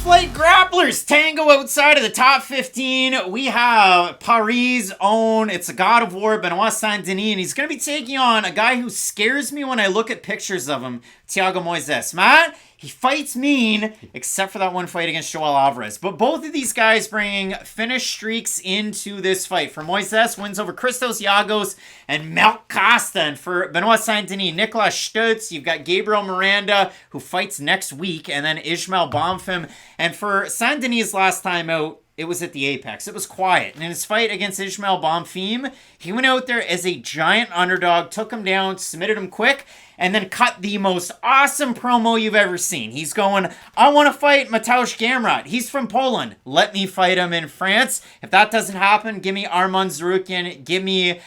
Flight grapplers tango outside of the top 15. We have Paris' own, it's a god of war, Benoit Saint-Denis, and he's going to be taking on a guy who scares me when I look at pictures of him, Thiago Moises. Matt, he fights mean, except for that one fight against Joel Alvarez. But both of these guys bringing finish streaks into this fight. For Moises, wins over Christos Giagos and Melk Costa. And for Benoit Saint-Denis, Nicolas Stutz. You've got Gabriel Miranda, who fights next week. And then Ismail Bonfim. And for Saint-Denis' last time out, it was at the Apex. It was quiet. And in his fight against Ismail Bonfim, he went out there as a giant underdog, took him down, submitted him quick, and then cut the most awesome promo you've ever seen. He's going, I want to fight Mateusz Gamrot. He's from Poland. Let me fight him in France. If that doesn't happen, give me Arman Zarukian. Give me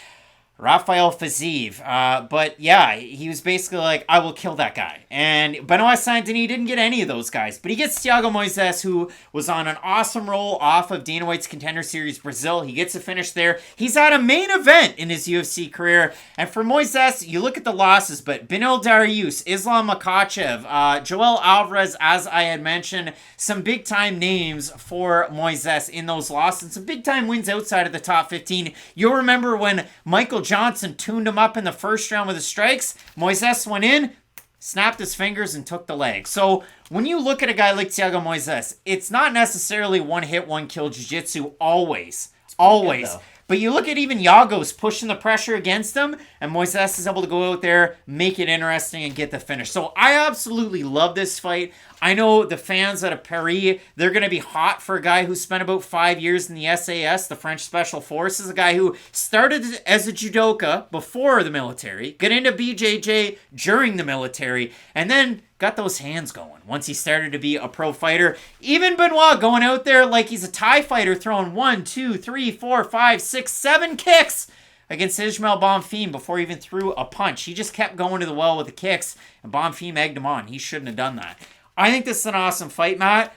Rafael Fiziev. But yeah, he was basically like, I will kill that guy. And Benoit Saint-Denis didn't get any of those guys. But he gets Thiago Moises, who was on an awesome roll off of Dana White's Contender Series Brazil. He gets a finish there. He's at a main event in his UFC career. And for Moises, you look at the losses, but Benil Dariush, Islam Makhachev, Joel Alvarez, as I had mentioned, some big-time names for Moises in those losses. Some big-time wins outside of the top 15. You'll remember when Michael Johnson tuned him up in the first round with his strikes. Moises went in, snapped his fingers, and took the leg. So when you look at a guy like Thiago Moises, it's not necessarily one hit, one kill jiu-jitsu always. Always. But you look at even Giagos pushing the pressure against him, and Moises is able to go out there, make it interesting, and get the finish. So I absolutely love this fight. I know the fans out of Paris, they're going to be hot for a guy who spent about 5 years in the SAS, the French Special Forces, a guy who started as a judoka before the military, got into BJJ during the military, and then got those hands going once he started to be a pro fighter. Even Benoit going out there like he's a Thai fighter, throwing 1, 2, 3, 4, 5, 6, 7 kicks against Ismail Bonfim before he even threw a punch. He just kept going to the well with the kicks, and Bonfim egged him on. He shouldn't have done that. I think this is an awesome fight, Matt.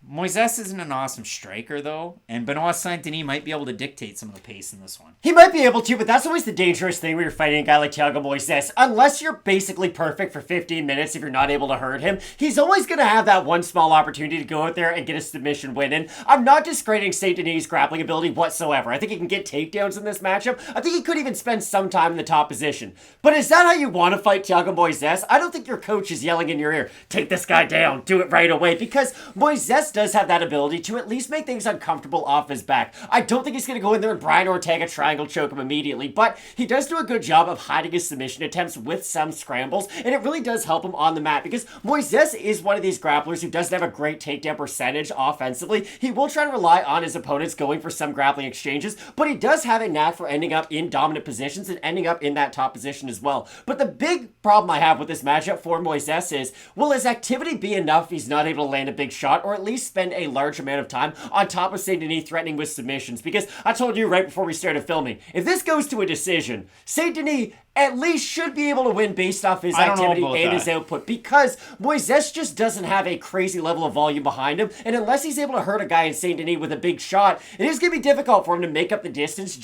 Moises isn't an awesome striker, though, and Benoit Saint-Denis might be able to dictate some of the pace in this one. He might be able to, but that's always the dangerous thing when you're fighting a guy like Thiago Moises. Unless you're basically perfect for 15 minutes, if you're not able to hurt him, he's always going to have that one small opportunity to go out there and get a submission win. And I'm not discrediting Saint-Denis' grappling ability whatsoever. I think he can get takedowns in this matchup. I think he could even spend some time in the top position. But is that how you want to fight Thiago Moises? I don't think your coach is yelling in your ear, take this guy down, do it right away, because Moises does have that ability to at least make things uncomfortable off his back. I don't think he's going to go in there and Brian Ortega triangle choke him immediately, but he does do a good job of hiding his submission attempts with some scrambles, and it really does help him on the mat, because Moises is one of these grapplers who doesn't have a great takedown percentage offensively. He will try to rely on his opponents going for some grappling exchanges, but he does have a knack for ending up in dominant positions and ending up in that top position as well. But the big problem I have with this matchup for Moises is, will his activity be enough if he's not able to land a big shot, or at least spend a large amount of time on top of Saint-Denis threatening with submissions? Because I told you right before we started filming, if this goes to a decision, Saint-Denis at least should be able to win based off his activity and his output, because Moises just doesn't have a crazy level of volume behind him, and unless he's able to hurt a guy in Saint-Denis with a big shot, it is going to be difficult for him to make up the distance,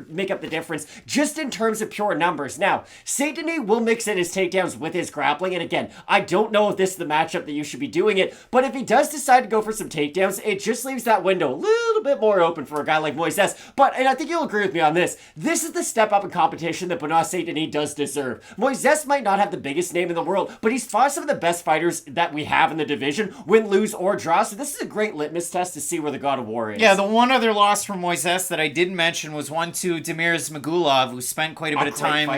make up the difference, just in terms of pure numbers. Now, Saint-Denis will mix in his takedowns with his grappling, and again, I don't know if this is the matchup that you should be doing it, but if he does decide to go for some takedowns, it just leaves that window a little bit more open for a guy like Moises. But, and I think you'll agree with me on this is the step up in competition that Benoit Saint-Denis does deserve. Moises might not have the biggest name in the world, but he's fought some of the best fighters that we have in the division, win, lose, or draw, so this is a great litmus test to see where the God of War is. Yeah, the one other loss from Moises that I didn't mention was one to Damir Ismagulov, who spent quite a bit of time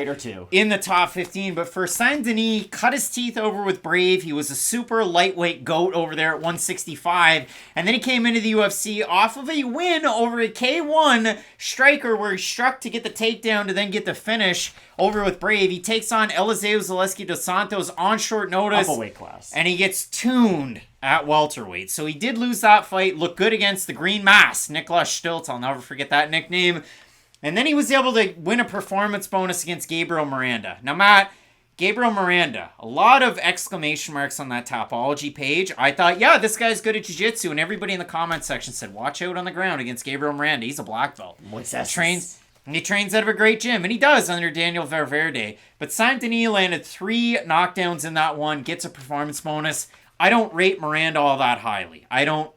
in the top 15, but for Saint-Denis, cut his teeth over with Brave. He was a super lightweight goat over there at 165, and then he came into the UFC off of a win over a K1 striker where he struck to get the takedown to then get the finish over with Brave. He takes on Eliseu Zaleski dos Santos on short notice. Up a weight class. And he gets tuned at welterweight. So he did lose that fight, looked good against the Green Mass, Nicolas Stutz. I'll never forget that nickname. And then he was able to win a performance bonus against Gabriel Miranda. Now, Matt, Gabriel Miranda, a lot of exclamation marks on that Topology page. I thought, yeah, this guy's good at jiu-jitsu, and everybody in the comment section said, watch out on the ground against Gabriel Miranda. He's a black belt. He trains out of a great gym, and he does under Daniel Valverde. But Saint-Denis landed 3 knockdowns in that one, gets a performance bonus. I don't rate Miranda all that highly. I don't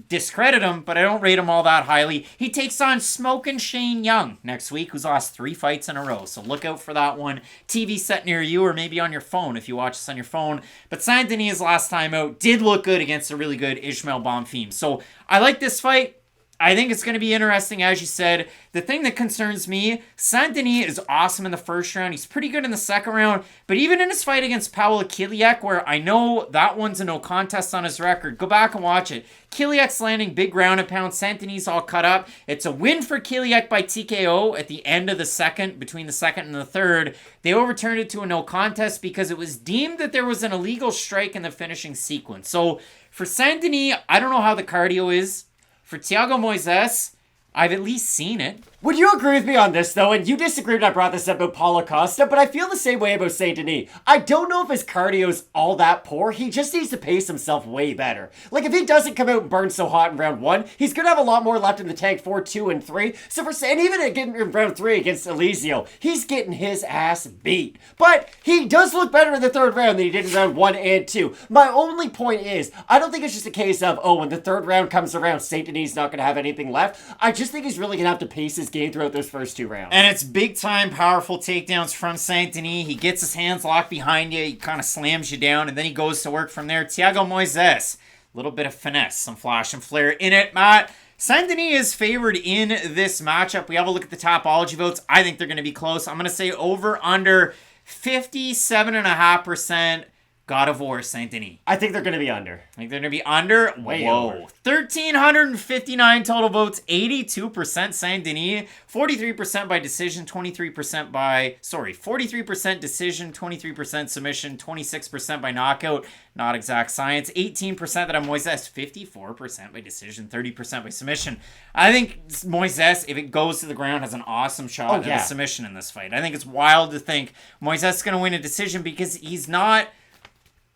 discredit him, but I don't rate him all that highly. He takes on Smokin' Shane Young next week, who's lost 3 fights in a row. So look out for that one. TV set near you, or maybe on your phone if you watch this on your phone. But Saint-Denis' last time out did look good against a really good Ismail Bonfim. So I like this fight. I think it's going to be interesting, as you said. The thing that concerns me, Saint-Denis is awesome in the first round. He's pretty good in the second round. But even in his fight against Paweł Kiliak, where I know that one's a no contest on his record, go back and watch it. Kiliak's landing big ground and pound. Saint-Denis all cut up. It's a win for Kiliak by TKO at the end of the second, between the second and the third. They overturned it to a no contest because it was deemed that there was an illegal strike in the finishing sequence. So for Saint-Denis, I don't know how the cardio is. For Thiago Moises, I've at least seen it. Would you agree with me on this, though? And you disagreed when I brought this up about Paulo Costa, but I feel the same way about Saint-Denis. I don't know if his cardio's all that poor. He just needs to pace himself way better. Like, if he doesn't come out and burn so hot in round 1, he's going to have a lot more left in the tank for 2 and 3. So and even in round 3 against Eliseo, he's getting his ass beat. But he does look better in the third round than he did in round 1 and 2. My only point is, I don't think it's just a case of, when the third round comes around, Saint-Denis not going to have anything left. I just think he's really going to have to pace his game throughout those first 2 rounds. And it's big time powerful takedowns from Saint-Denis. He gets his hands locked behind you. He kind of slams you down, and then he goes to work from there. Thiago Moises, a little bit of finesse, some flash and flare in it, Matt. Saint-Denis is favored in this matchup. We have a look at the Tapology votes. I think they're going to be close. I'm going to say over under 57.5%. God of War, Saint-Denis. I think they're going to be under. I think they're going to be under? Way over. 1,359 total votes, 82% Saint-Denis, 43% by decision, 43% decision, 23% submission, 26% by knockout, not exact science, 18% that on Moises, 54% by decision, 30% by submission. I think Moises, if it goes to the ground, has an awesome shot at a submission in this fight. I think it's wild to think Moises is going to win a decision because he's not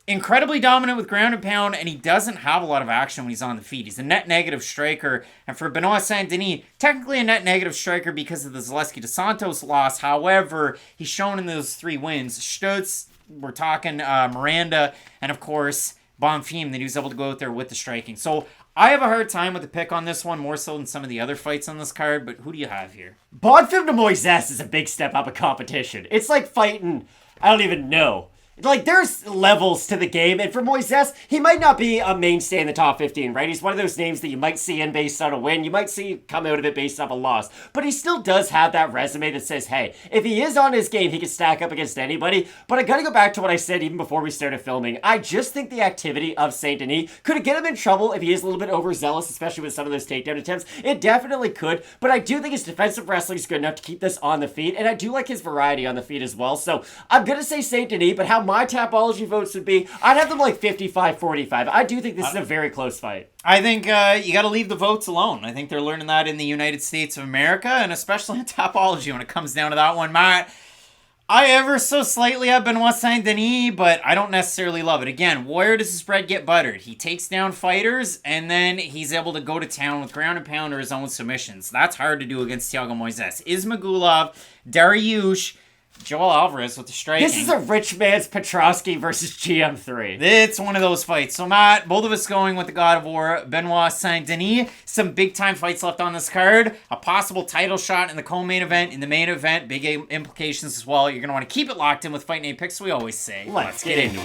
incredibly dominant with ground and pound, and he doesn't have a lot of action when he's on the feet. He's a net negative striker, and for Benoit Saint-Denis, technically a net negative striker because of the Zaleski dos Santos loss. However, he's shown in those 3 wins. Stutz, we're talking Miranda, and of course, Bonfim, that he was able to go out there with the striking. So I have a hard time with the pick on this one, more so than some of the other fights on this card, but who do you have here? Bonfim to Moises is a big step up in competition. It's like fighting, I don't even know. Like, there's levels to the game, and for Moises, he might not be a mainstay in the top 15, right? He's one of those names that you might see in based on a win, you might see come out of it based off a loss, but he still does have that resume that says, hey, if he is on his game, he can stack up against anybody. But I gotta go back to what I said even before we started filming. I just think the activity of Saint-Denis could get him in trouble if he is a little bit overzealous, especially with some of those takedown attempts. It definitely could, but I do think his defensive wrestling is good enough to keep this on the feet, and I do like his variety on the feet as well. So I'm gonna say Saint-Denis, but how my Tapology votes would be, I'd have them like 55-45. I do think this is a very close fight. I think you got to leave the votes alone. I think they're learning that in the United States of America, and especially in Tapology when it comes down to that one, Matt. I ever so slightly have Benoit Saint-Denis, but I don't necessarily love it. Again, where does his bread get buttered? He takes down fighters, and then he's able to go to town with ground and pound or his own submissions. That's hard to do against Thiago Moises. Ismagulov, Dariush, Joel Alvarez with the striking. This is a rich man's Petrosky versus GM3. It's one of those fights. So, Matt, both of us going with the God of War, Benoit Saint-Denis. Some big-time fights left on this card. A possible title shot in the co-main event. In the main event, big implications as well. You're going to want to keep it locked in with Fight Night Picks, we always say. Let's get into it.